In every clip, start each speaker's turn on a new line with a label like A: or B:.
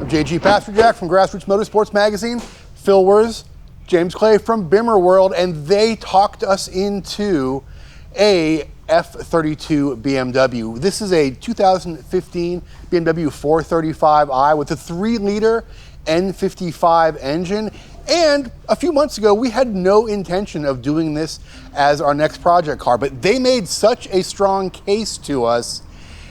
A: I'm JG Pasterjak from Grassroots Motorsports magazine, Phil Wurz, James Clay from BimmerWorld, and they talked us into a F32 BMW. This is a 2015 BMW 435i with a 3-liter N55 engine. And a few months ago, we had no intention of doing this as our next project car, but they made such a strong case to us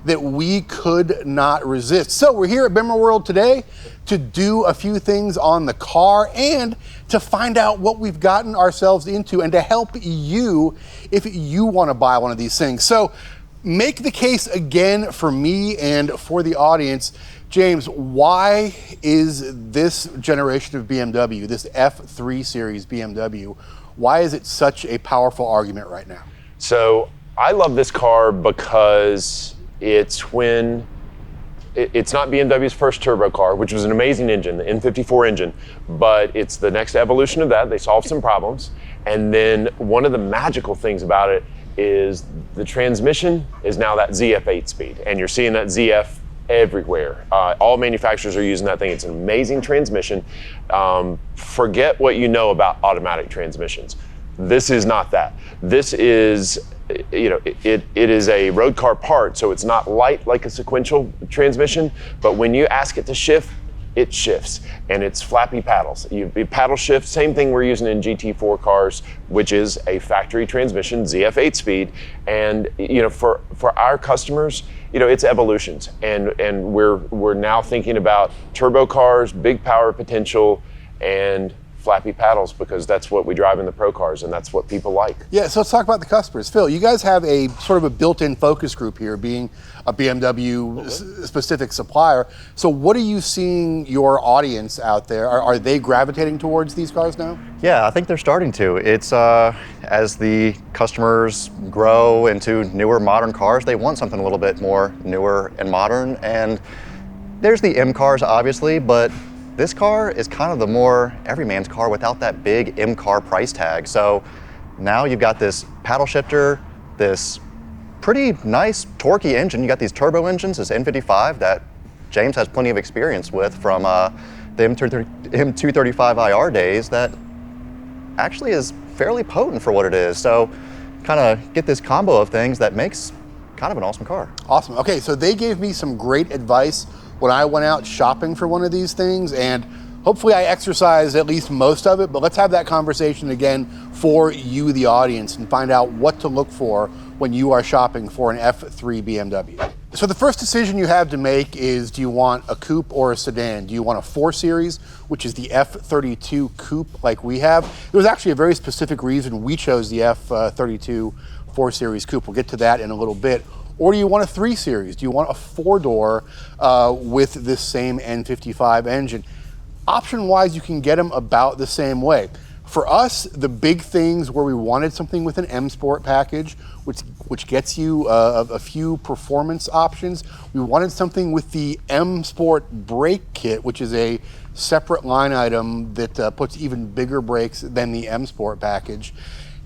A: that we could not resist. So we're here at BimmerWorld today to do a few things on the car and to find out what we've gotten ourselves into and to help you if you want to buy one of these things. So make the case again for me and for the audience. James, why is this generation of BMW, this F3 series BMW, why is it such a powerful argument right now?
B: So I love this car because it's not BMW's first turbo car, which was an amazing engine, the N54 engine, but it's the next evolution of that. They solved some problems. And then one of the magical things about it is the transmission is now that ZF 8-speed, and you're seeing that ZF everywhere. All manufacturers are using that thing. It's an amazing transmission. Forget what you know about automatic transmissions. This is not that. This is, it is a road car part, so it's not light like a sequential transmission, but when you ask it to shift, it shifts, and it's flappy paddles. You paddle shift, same thing we're using in GT4 cars, which is a factory transmission, ZF 8-speed, and for our customers, it's evolutions, and we're now thinking about turbo cars, big power potential, and flappy paddles, because that's what we drive in the pro cars and that's what people like.
A: Yeah, so let's talk about the customers. Phil, you guys have a sort of a built-in focus group here, being a BMW specific supplier. So what are you seeing your audience out there? Are they gravitating towards these cars now?
C: Yeah, I think they're starting to. It's as the customers grow into newer modern cars, they want something a little bit more newer and modern. And there's the M cars, obviously, but this car is kind of the more everyman's car without that big M car price tag. So now you've got this paddle shifter, this pretty nice torquey engine. You got these turbo engines, this N55 that James has plenty of experience with from the M235IR days, that actually is fairly potent for what it is. So kind of get this combo of things that makes kind of an awesome car.
A: Awesome. Okay, so they gave me some great advice when I went out shopping for one of these things, and hopefully I exercised at least most of it, but let's have that conversation again for you, the audience, and find out what to look for when you are shopping for an F3 BMW. So the first decision you have to make is, do you want a coupe or a sedan? Do you want a 4 Series, which is the F32 coupe like we have? There was actually a very specific reason we chose the F32 4 Series coupe. We'll get to that in a little bit. Or do you want a 3 Series? Do you want a 4-door with this same N55 engine? Option-wise, you can get them about the same way. For us, the big things where we wanted something with an M Sport package, which gets you a few performance options. We wanted something with the M Sport brake kit, which is a separate line item that puts even bigger brakes than the M Sport package.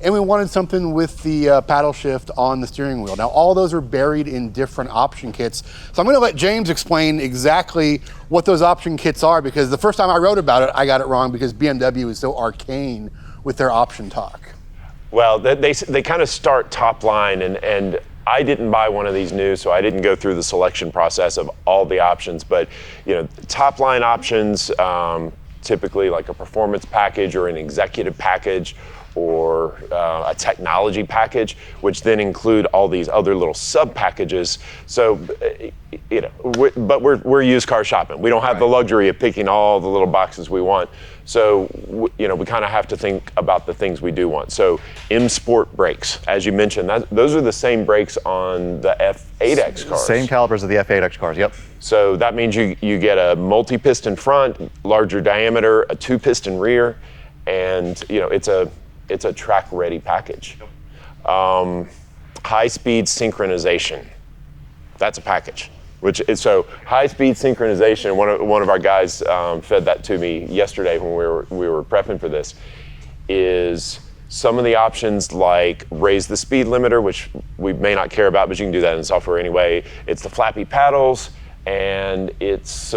A: And we wanted something with the paddle shift on the steering wheel. Now, all those are buried in different option kits. So I'm gonna let James explain exactly what those option kits are, because the first time I wrote about it, I got it wrong because BMW is so arcane with their option talk. Well,
B: they kind of start top line, and I didn't buy one of these new, so I didn't go through the selection process of all the options, but top line options, typically like a performance package or an executive package, or a technology package, which then include all these other little sub packages. So, but we're used car shopping. We don't have the luxury of picking all the little boxes we want. So, we kind of have to think about the things we do want. So, M Sport brakes, as you mentioned, those are the same brakes on the F8X cars.
C: Same calibers of the F8X cars, yep.
B: So that means you get a multi-piston front, larger diameter, a 2-piston rear, and it's a track-ready package. High-speed synchronization, that's a package. So high-speed synchronization, one of our guys fed that to me yesterday when we were prepping for this, is some of the options like raise the speed limiter, which we may not care about, but you can do that in software anyway. It's the flappy paddles, and it's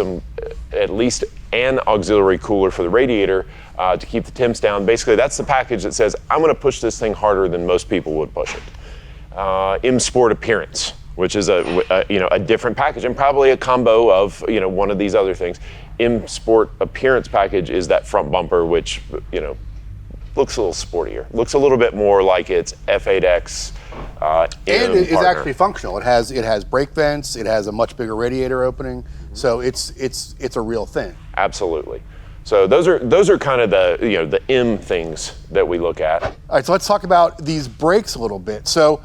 B: at least an auxiliary cooler for the radiator to keep the temps down. Basically, that's the package that says, I'm going to push this thing harder than most people would push it. M Sport Appearance, which is a different package and probably a combo of one of these other things. M Sport Appearance package is that front bumper, which looks a little sportier, looks a little bit more like it's F3X. And
A: it's actually functional. It has brake vents. It has a much bigger radiator opening. So it's a real thing.
B: Absolutely. So those are kind of the M things that we look at.
A: All right, so let's talk about these brakes a little bit. So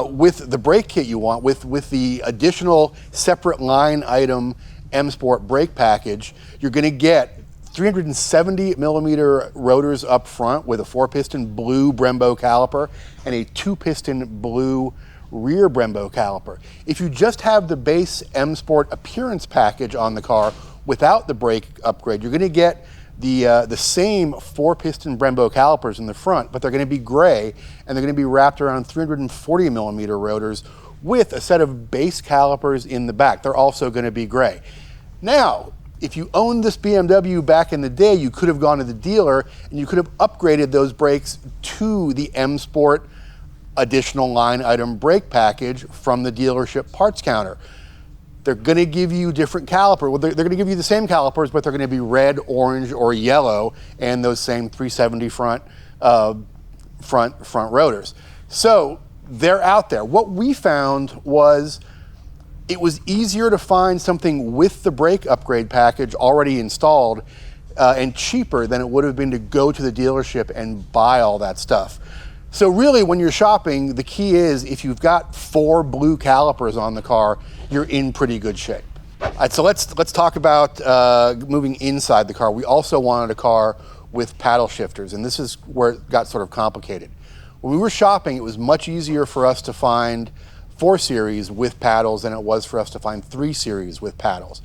A: with the brake kit you want, with the additional separate line item M Sport brake package, you're going to get 370 millimeter rotors up front with a 4-piston blue Brembo caliper and a 2-piston blue rear Brembo caliper. If you just have the base M Sport Appearance package on the car without the brake upgrade, you're going to get the same 4-piston Brembo calipers in the front, but they're going to be gray and they're going to be wrapped around 340 millimeter rotors with a set of base calipers in the back. They're also going to be gray. Now, if you owned this BMW back in the day, you could have gone to the dealer and you could have upgraded those brakes to the M Sport additional line item brake package from the dealership parts counter. They're going to give you different calipers. Well, they're going to give you the same calipers, but they're going to be red, orange, or yellow, and those same 370 front rotors. So they're out there. What we found was it was easier to find something with the brake upgrade package already installed and cheaper than it would have been to go to the dealership and buy all that stuff. So really, when you're shopping, the key is if you've got 4 blue calipers on the car, you're in pretty good shape. All right, so let's talk about moving inside the car. We also wanted a car with paddle shifters, and this is where it got sort of complicated. When we were shopping, it was much easier for us to find 4 Series with paddles than it was for us to find 3 Series with paddles.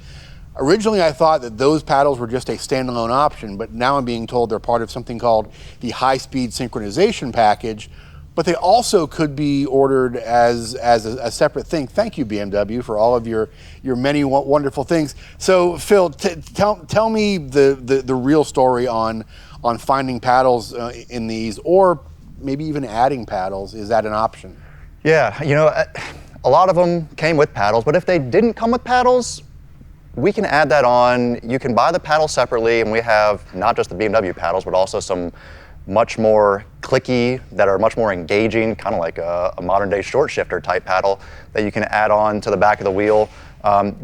A: Originally, I thought that those paddles were just a standalone option, but now I'm being told they're part of something called the high-speed synchronization package, but they also could be ordered as a separate thing. Thank you, BMW, for all of your many wonderful things. So, Phil, tell me the real story on finding paddles in these, or maybe even adding paddles. Is that an option?
C: Yeah, a lot of them came with paddles, but if they didn't come with paddles, we can add that on. You can buy the paddles separately, and we have not just the BMW paddles, but also some much more clicky, that are much more engaging, kind of like a modern day short shifter type paddle that you can add on to the back of the wheel.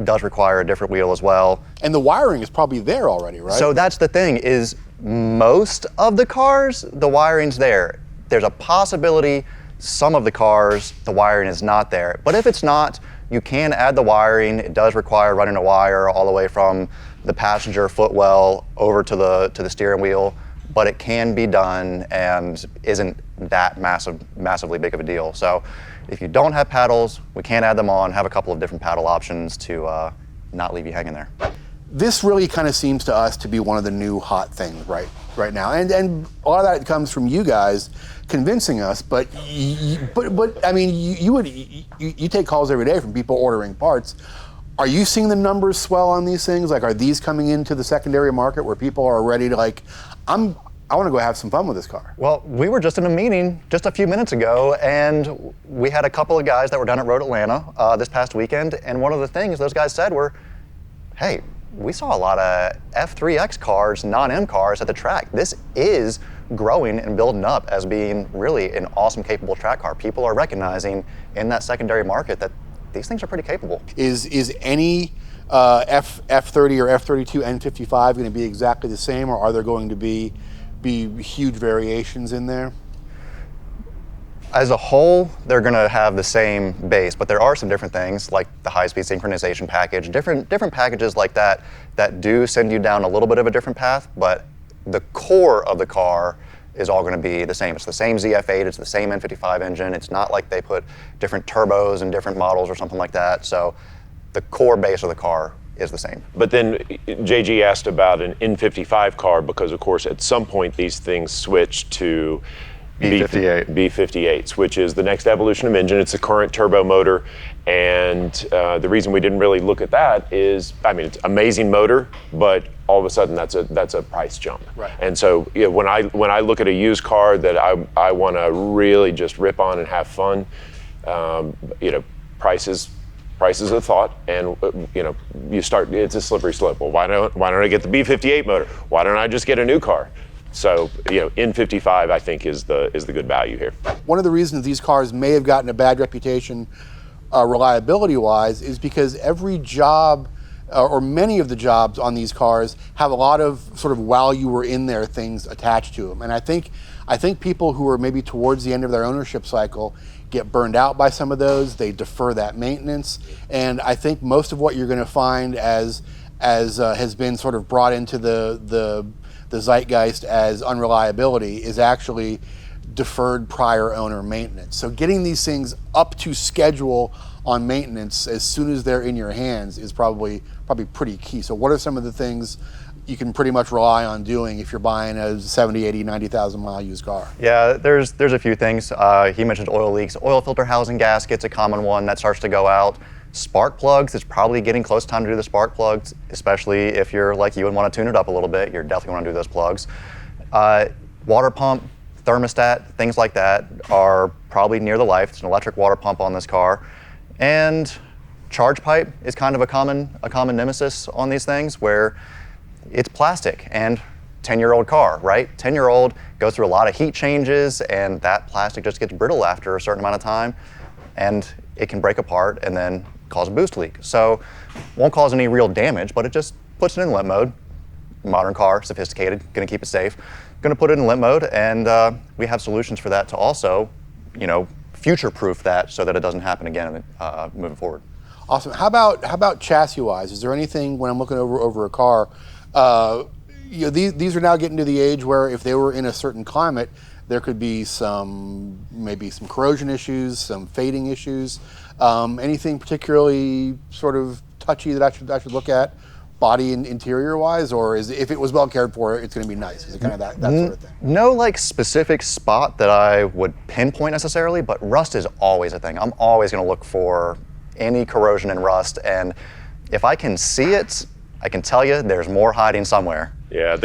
C: Does require a different wheel as well.
A: And the wiring is probably there already, right?
C: So that's the thing, is most of the cars, the wiring's there. There's a possibility some of the cars, the wiring is not there. But if it's not, you can add the wiring. It does require running a wire all the way from the passenger footwell over to the steering wheel, but it can be done and isn't that massively big of a deal. So if you don't have paddles, we can add them on, have a couple of different paddle options to not leave you hanging there.
A: This really kind of seems to us to be one of the new hot things right now, and a lot of that comes from you guys convincing us. But I mean, you take calls every day from people ordering parts. Are you seeing the numbers swell on these things? Like, are these coming into the secondary market where people are ready to I want to go have some fun with this car?
C: Well, we were just in a meeting just a few minutes ago, and we had a couple of guys that were down at Road Atlanta this past weekend, and one of the things those guys said were, hey, we saw a lot of F3X cars, non-M cars at the track. This is growing and building up as being really an awesome, capable track car. People are recognizing in that secondary market that these things are pretty capable.
A: Is any F30 or F32 N55 going to be exactly the same, or are there going to be huge variations in there?
C: As a whole, they're going to have the same base, but there are some different things like the high-speed synchronization package, different packages like that do send you down a little bit of a different path, but the core of the car is all going to be the same. It's the same ZF8, it's the same N55 engine. It's not like they put different turbos and different models or something like that. So the core base of the car is the same.
B: But then JG asked about an N55 car because, of course, at some point these things switch to
C: B58.
B: B58s, which is the next evolution of engine. It's a current turbo motor, And the reason we didn't really look at that is, I mean, it's amazing motor, but all of a sudden that's a price jump.
A: Right.
B: And so when I look at a used car that I want to really just rip on and have fun, prices a thought, and it's a slippery slope. Well, why don't I get the B58 motor? Why don't I just get a new car? So N55 I think is the good value here.
A: One of the reasons these cars may have gotten a bad reputation reliability-wise is because every job or many of the jobs on these cars have a lot of sort of while you were in there things attached to them. And I think people who are maybe towards the end of their ownership cycle get burned out by some of those. They defer that maintenance. And I think most of what you're going to find as has been sort of brought into the zeitgeist as unreliability is actually deferred prior owner maintenance. So getting these things up to schedule on maintenance as soon as they're in your hands is probably pretty key. So what are some of the things you can pretty much rely on doing if you're buying a 70, 80, 90,000 mile used car?
C: Yeah, there's a few things. He mentioned oil leaks. Oil filter housing gasket's a common one that starts to go out. Spark plugs, it's probably getting close time to do the spark plugs, especially if you're like you and want to tune it up a little bit. You're definitely want to do those plugs. Water pump, thermostat, things like that are probably near the life. It's an electric water pump on this car. And charge pipe is kind of a common nemesis on these things, where it's plastic and 10-year-old car, right? 10-year-old goes through a lot of heat changes, and that plastic just gets brittle after a certain amount of time, and it can break apart and then cause a boost leak. So won't cause any real damage, but it just puts it in limp mode. Modern car, sophisticated, gonna keep it safe. Gonna put it in limp mode, and we have solutions for that to also, future-proof that so that it doesn't happen again moving forward.
A: Awesome. How about chassis-wise? Is there anything when I'm looking over a car? These are now getting to the age where if they were in a certain climate, there could be maybe some corrosion issues, some fading issues. Anything particularly sort of touchy that I should look at, body and interior wise, or if it was well cared for, it's going to be nice? Is it kind of that sort of thing?
C: No specific spot that I would pinpoint necessarily, but rust is always a thing. I'm always going to look for any corrosion and rust, and if I can see it, I can tell you there's more hiding somewhere.
B: Yeah,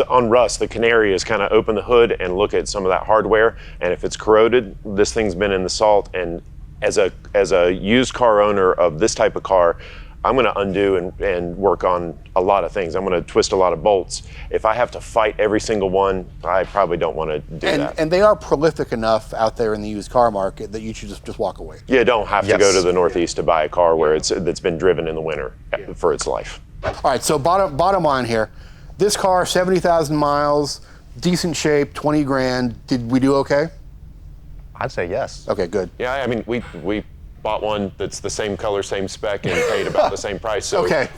B: on rust, the canary is kind of open the hood and look at some of that hardware, and if it's corroded, this thing's been in the salt. And as a used car owner of this type of car, I'm going to undo and work on a lot of things. I'm going to twist a lot of bolts. If I have to fight every single one, I probably don't want to do that.
A: And they are prolific enough out there in the used car market that you should just walk away.
B: You don't have to go to the Northeast to buy a car where that's been driven in the winter for its life.
A: All right, so bottom line here. This car, 70,000 miles, decent shape, 20 grand. Did we do okay?
C: I'd say yes.
A: Okay, good.
B: Yeah, I mean, we bought one that's the same color, same spec, and paid about the same price. So
A: okay.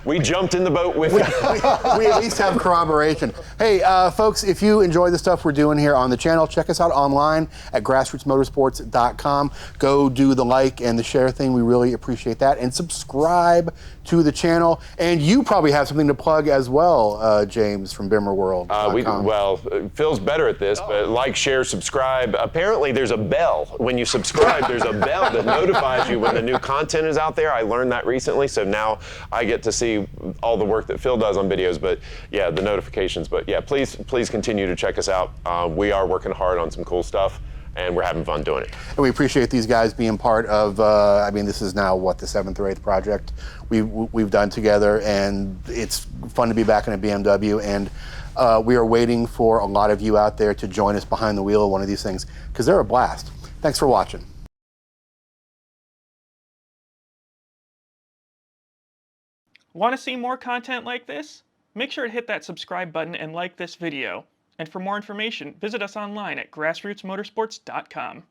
B: we jumped in the boat with
A: we at least have corroboration. Hey, folks, if you enjoy the stuff we're doing here on the channel, check us out online at grassrootsmotorsports.com. Go do the like and the share thing. We really appreciate that. And subscribe to the channel. And you probably have something to plug as well, James, from BimmerWorld.
B: Phil's better at this, but like, share, subscribe. Apparently there's a bell. When you subscribe, there's a bell that notifies you when the new content is out there. I learned that recently, so now I get to see all the work that Phil does on videos, but yeah, the notifications. But yeah, please continue to check us out. We are working hard on some cool stuff, and we're having fun doing it. And
A: we appreciate these guys being part of, this is now, the 7th or 8th project we've done together, and it's fun to be back in a BMW, and we are waiting for a lot of you out there to join us behind the wheel of one of these things, because they're a blast. Thanks for watching.
D: Want to see more content like this? Make sure to hit that subscribe button and like this video. And for more information, visit us online at grassrootsmotorsports.com.